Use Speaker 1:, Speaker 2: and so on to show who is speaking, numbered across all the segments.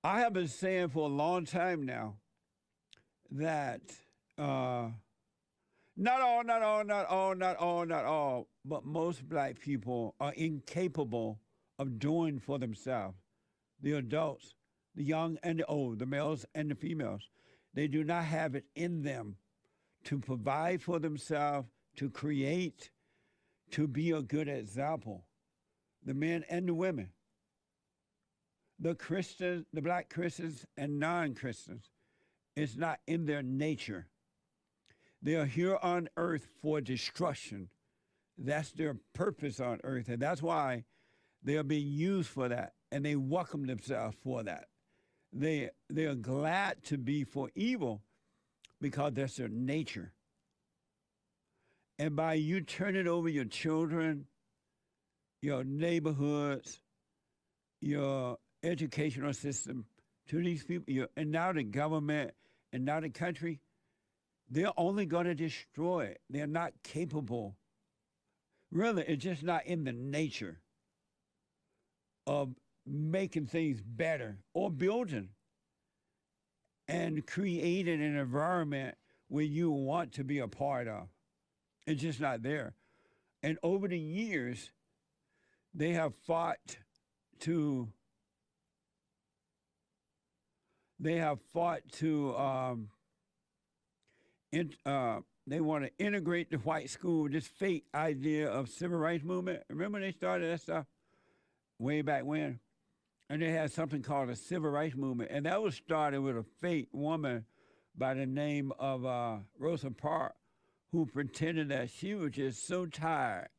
Speaker 1: I have been saying for a long time now that not all, but most black people are incapable of doing for themselves. The adults, the young and the old, the males and the females, they do not have it in them to provide for themselves, to create, to be a good example. The men and the women, the Christians, the black Christians and non-Christians, it's not in their nature. They are here on earth for destruction. That's their purpose on earth, and that's why they are being used for that, and they welcome themselves for that. They are glad to be for evil because that's their nature. And by you turning over your children, your neighborhoods, your educational system to these people, and now the government and now the country, they're only going to destroy it. They're not capable. Really, it's just not in the nature of making things better or building and creating an environment where you want to be a part of. It's just not there. And over the years, they have fought to they want to integrate the white school, this fake idea of civil rights movement. Remember they started that stuff way back when? And they had something called a civil rights movement. And that was started with a fake woman by the name of Rosa Parks, who pretended that she was just so tired.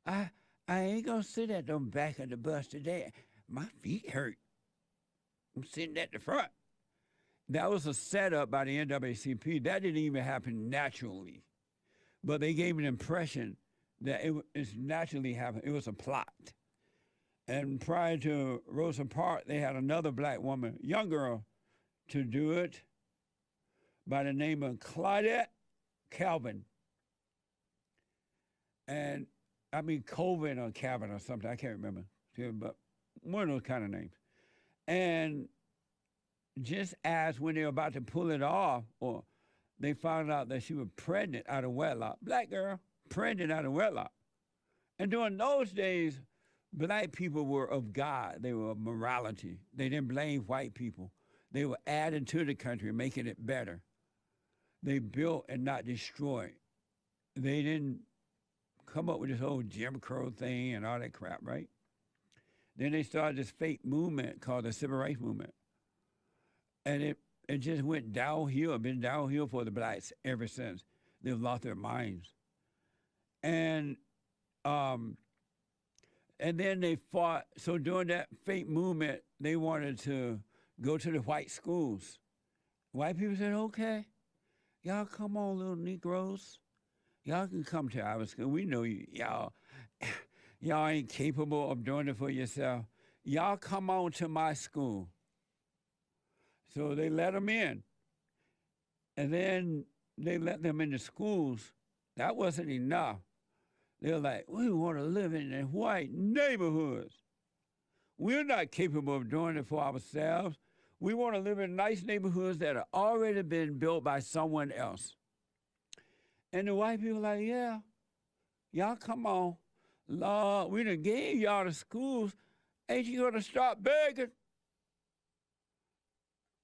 Speaker 1: I ain't going to sit at the back of the bus today. My feet hurt. I'm sitting at the front. That was a setup by the NAACP. That didn't even happen naturally. But they gave an impression that it's naturally happened. It was a plot. And prior to Rosa Parks, they had another black woman, young girl, to do it by the name of Claudette Calvin. And I mean Colvin or Calvin or something, I can't remember. But one of those kind of names. And just as when they were about to pull it off, or they found out that she was pregnant out of wedlock, black girl, pregnant out of wedlock. And during those days, black people were of God. They were of morality. They didn't blame white people. They were adding to the country, making it better. They built and not destroyed. They didn't come up with this whole Jim Crow thing and all that crap, right? Then they started this fake movement called the Civil Rights Movement. And it just went downhill, been downhill for the blacks ever since. They've lost their minds. And then they fought. So during that fake movement, they wanted to go to the white schools. White people said, okay, y'all come on, little Negroes. Y'all can come to our school. We know y'all ain't capable of doing it for yourself. Y'all come on to my school. So they let them in. And then they let them into schools. That wasn't enough. They were like, we want to live in the white neighborhoods. We're not capable of doing it for ourselves. We want to live in nice neighborhoods that have already been built by someone else. And the white people were like, yeah, y'all come on. Lord, we done gave y'all the schools. Ain't you going to stop begging?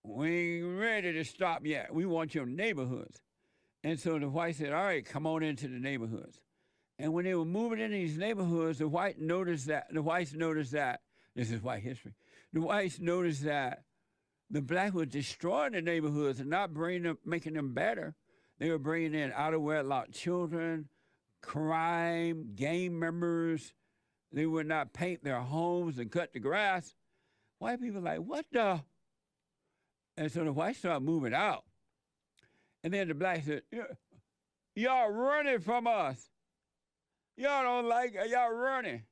Speaker 1: We ain't ready to stop yet. We want your neighborhoods. And so the whites said, all right, come on into the neighborhoods. And when they were moving in these neighborhoods, the whites noticed that, this is white history, the whites noticed that the blacks were destroying the neighborhoods and not making them better. They were bringing in out-of-wedlock children, crime, gang members. They would not paint their homes and cut the grass. White people were like, what the? And so the whites started moving out. And then the blacks said, y'all running from us. Y'all don't like it, y'all running.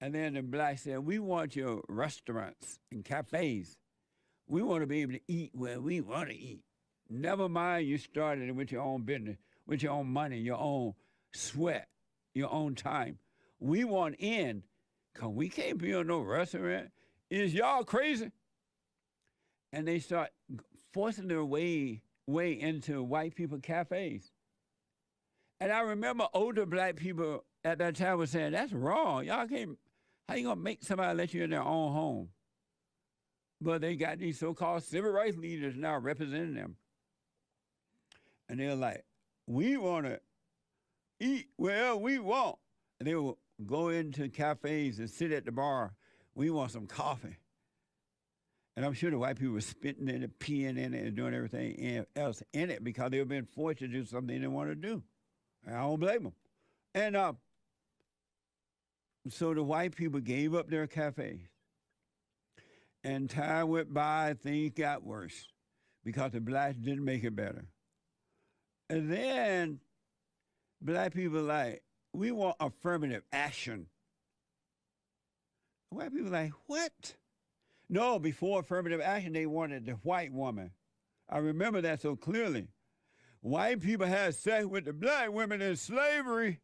Speaker 1: And then the blacks said, we want your restaurants and cafes. We want to be able to eat where we want to eat. Never mind you started it with your own business, with your own money, your own sweat, your own time. We want in, because we can't build no restaurant. Is y'all crazy? and they start forcing their way into white people cafes. And I remember older black people at that time were saying, "That's wrong. Y'all can't. How you gonna make somebody let you in their own home?" But they got these so-called civil rights leaders now representing them, and they're like, "We want to eat wherever we want." And they will go into cafes and sit at the bar. "We want some coffee." And I'm sure the white people were spitting in it, peeing in it, and doing everything else in it because they were being forced to do something they didn't want to do. And I don't blame them. And so the white people gave up their cafes. And time went by, things got worse because the blacks didn't make it better. And then black people like, "We want affirmative action." White people like, "What?" No, before affirmative action, they wanted the white woman. I remember that so clearly. White people had sex with the black women in slavery.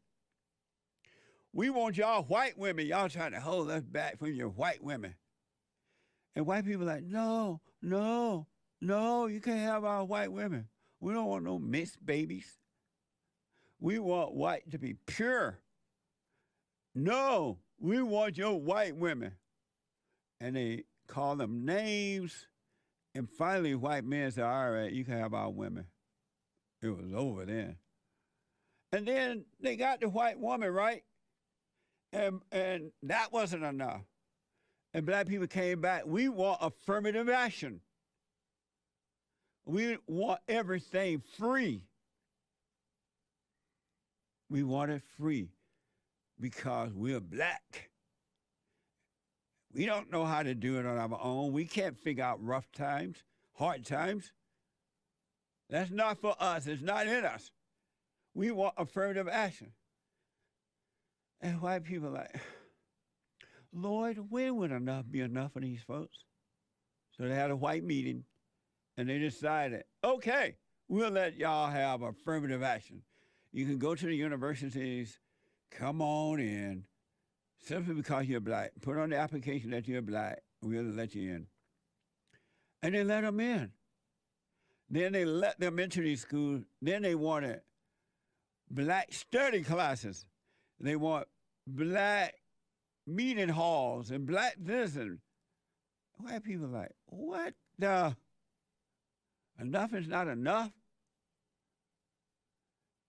Speaker 1: "We want y'all white women. Y'all trying to hold us back from your white women." And white people like, "No, no, no, you can't have our white women. We don't want no mixed babies. We want white to be pure. No, we want your white women." And they call them names. And finally, white men said, "All right, you can have our women." It was over then. And then they got the white woman, right? And that wasn't enough. And black people came back. "We want affirmative action. We want everything free. We want it free because we're black. We don't know how to do it on our own. We can't figure out rough times, hard times. That's not for us. It's not in us. We want affirmative action." And white people like, "Lord, when would enough be enough for these folks?" So they had a white meeting, and they decided, "Okay, we'll let y'all have affirmative action. You can go to the universities, come on in, simply because you're black. Put on the application that you're black, we'll let you in." And they let them in. Then they let them into these schools. Then they wanted black study classes. They want black meeting halls and black this. And white people like, "What the? Enough is not enough?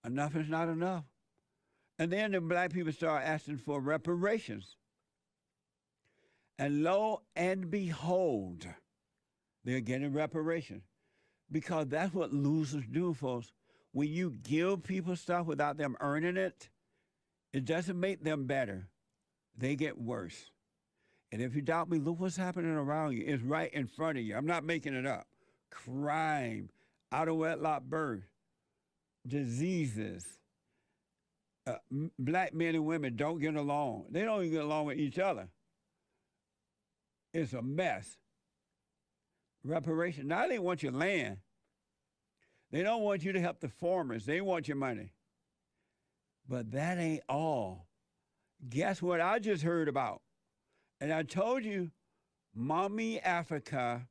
Speaker 1: Enough is not enough." And then the black people start asking for reparations. And lo and behold, they're getting reparations. Because that's what losers do, folks. When you give people stuff without them earning it, it doesn't make them better. They get worse. And if you doubt me, look what's happening around you. It's right in front of you. I'm not making it up. Crime, out of wedlock birth, diseases. Black men and women don't get along. They don't even get along with each other. It's a mess. Reparation. Now they want your land. They don't want you to help the farmers. They want your money. But that ain't all. Guess what I just heard about? And I told you, Mommy Africa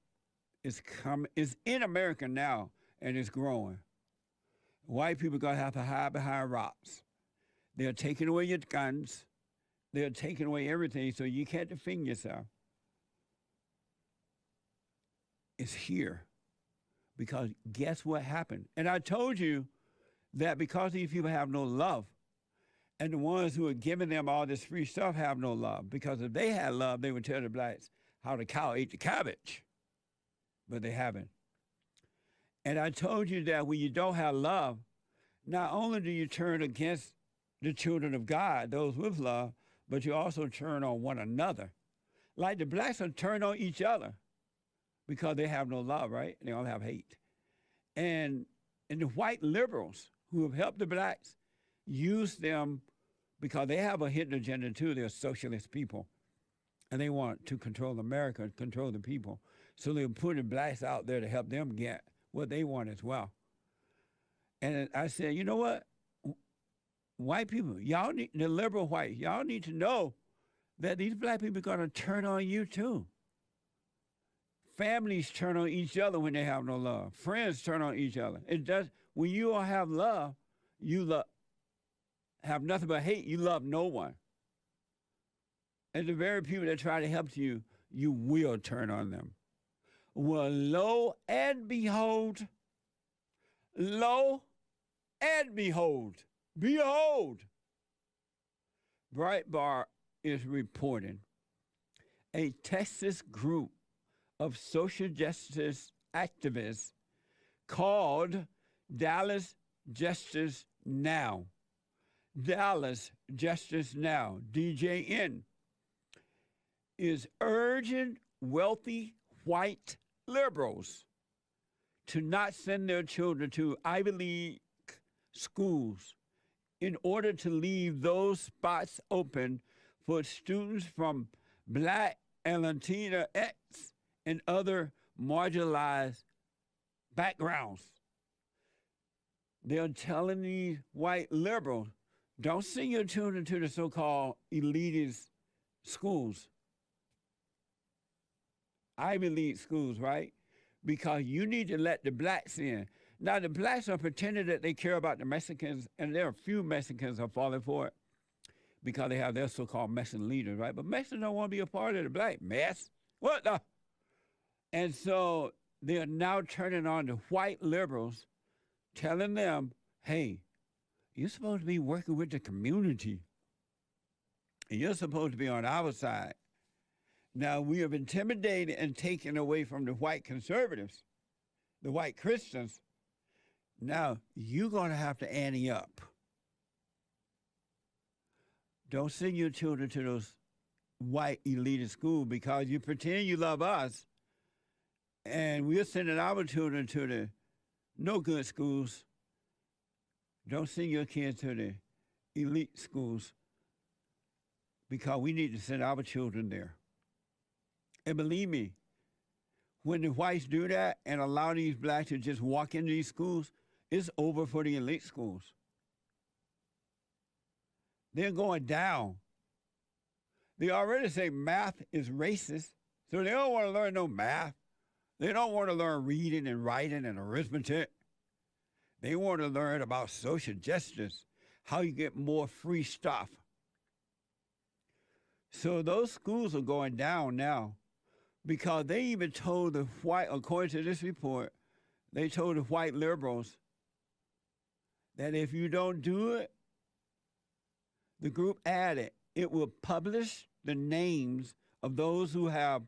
Speaker 1: is in America now, and it's growing. White people are going to have to hide behind rocks. They're taking away your guns. They're taking away everything so you can't defend yourself. It's here. Because guess what happened? And I told you that because these people have no love, and the ones who are giving them all this free stuff have no love. Because if they had love, they would tell the blacks how the cow ate the cabbage. But they haven't. And I told you that when you don't have love, not only do you turn against the children of God, those with love, but you also turn on one another. Like the blacks are turned on each other because they have no love, right? They all have hate. And the white liberals who have helped the blacks use them because they have a hidden agenda too. They're socialist people. And they want to control America, control the people. So they're putting blacks out there to help them get what they want as well. And I said, you know what? White people, y'all need, the liberal whites, y'all need to know that these black people are going to turn on you too. Families turn on each other when they have no love. Friends turn on each other. It does. When you all have love, have nothing but hate. You love no one. And the very people that try to help you, you will turn on them. Well, lo and behold, behold, Breitbart is reporting a Texas group of social justice activists called Dallas Justice Now. Dallas Justice Now, DJN, is urging wealthy white liberals to not send their children to Ivy League schools in order to leave those spots open for students from Black and Latina X and other marginalized backgrounds. They're telling these white liberals, don't send your children to the so-called elitist schools, Ivy League schools, right? Because you need to let the blacks in. Now, the blacks are pretending that they care about the Mexicans, and there are a few Mexicans are falling for it because they have their so-called Mexican leaders, right? But Mexicans don't want to be a part of the black mess. What the? And so they are now turning on the white liberals, telling them, hey, you're supposed to be working with the community, and you're supposed to be on our side. Now, we have intimidated and taken away from the white conservatives, the white Christians. Now, you're going to have to ante up. Don't send your children to those white elitist schools because you pretend you love us, and we're sending our children to the no-good schools. Don't send your kids to the elite schools because we need to send our children there. And believe me, when the whites do that and allow these blacks to just walk into these schools, it's over for the elite schools. They're going down. They already say math is racist, so they don't want to learn no math. They don't want to learn reading and writing and arithmetic. They want to learn about social justice, how you get more free stuff. So those schools are going down now because they even told the white, according to this report, they told the white liberals that if you don't do it, the group added, it will publish the names of those who have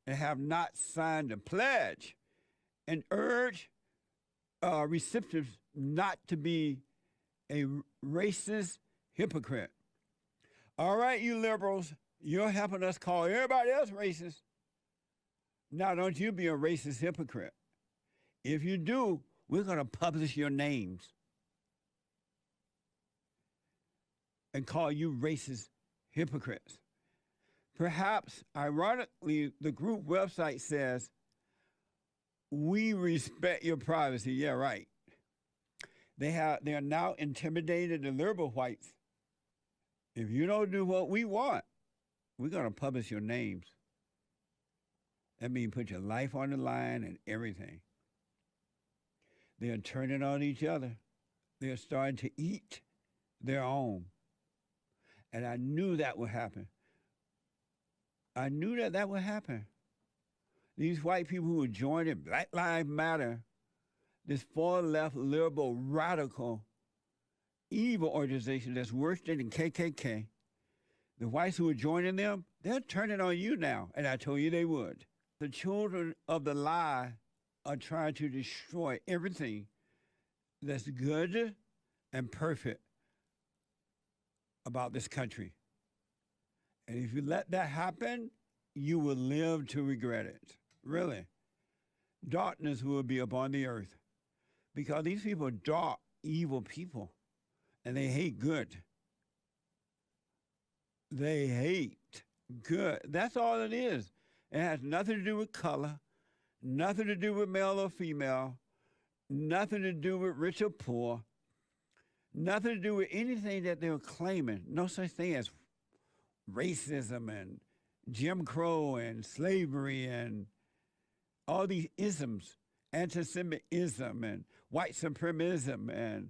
Speaker 1: and have not signed the pledge and urge recipients not to be a racist hypocrite. All right, you liberals, you're helping us call everybody else racist. Now, don't you be a racist hypocrite. If you do, we're going to publish your names and call you racist hypocrites. Perhaps, ironically, the group website says, we respect your privacy. Yeah, right. They are now intimidating the liberal whites. If you don't do what we want, we're going to publish your names. That means put your life on the line and everything. They're turning on each other. They're starting to eat their own. And I knew that would happen. I knew that would happen. These white people who were joining Black Lives Matter, this far-left, liberal, radical, evil organization that's worse than the KKK, the whites who are joining them, they're turning on you now, and I told you they would. The children of the lie are trying to destroy everything that's good and perfect about this country. And if you let that happen, you will live to regret it. Really. Darkness will be upon the earth because these people are dark, evil people, and they hate good. They hate good. That's all it is. It has nothing to do with color, nothing to do with male or female, nothing to do with rich or poor, nothing to do with anything that they're claiming. No such thing as racism and, Jim Crow and slavery and all these isms, anti-Semitism and white supremacism and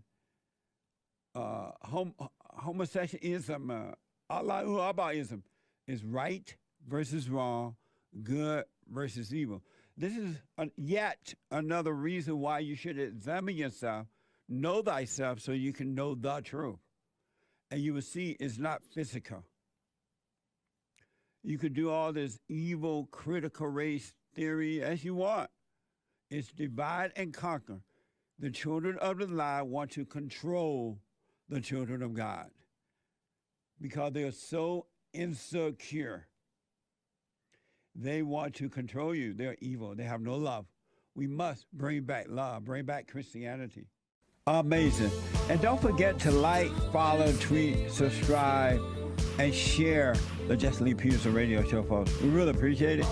Speaker 1: homosexualism, Allahu Abbaism, is right versus wrong, good versus evil. This is yet another reason why you should examine yourself, know thyself, so you can know the truth. And you will see it's not physical. You could do all this evil critical race theory as you want. It's divide and conquer. The children of the lie want to control the children of God because they are so insecure. They want to control you. They're evil. They have no love. We must bring back love, bring back Christianity. Amazing. And don't forget to like, follow, tweet, subscribe, and share the Jesse Lee Peterson radio show, folks. We really appreciate it.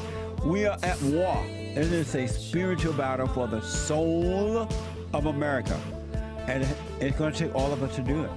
Speaker 1: We are at war. It is a spiritual battle for the soul of America. And it's going to take all of us to do it.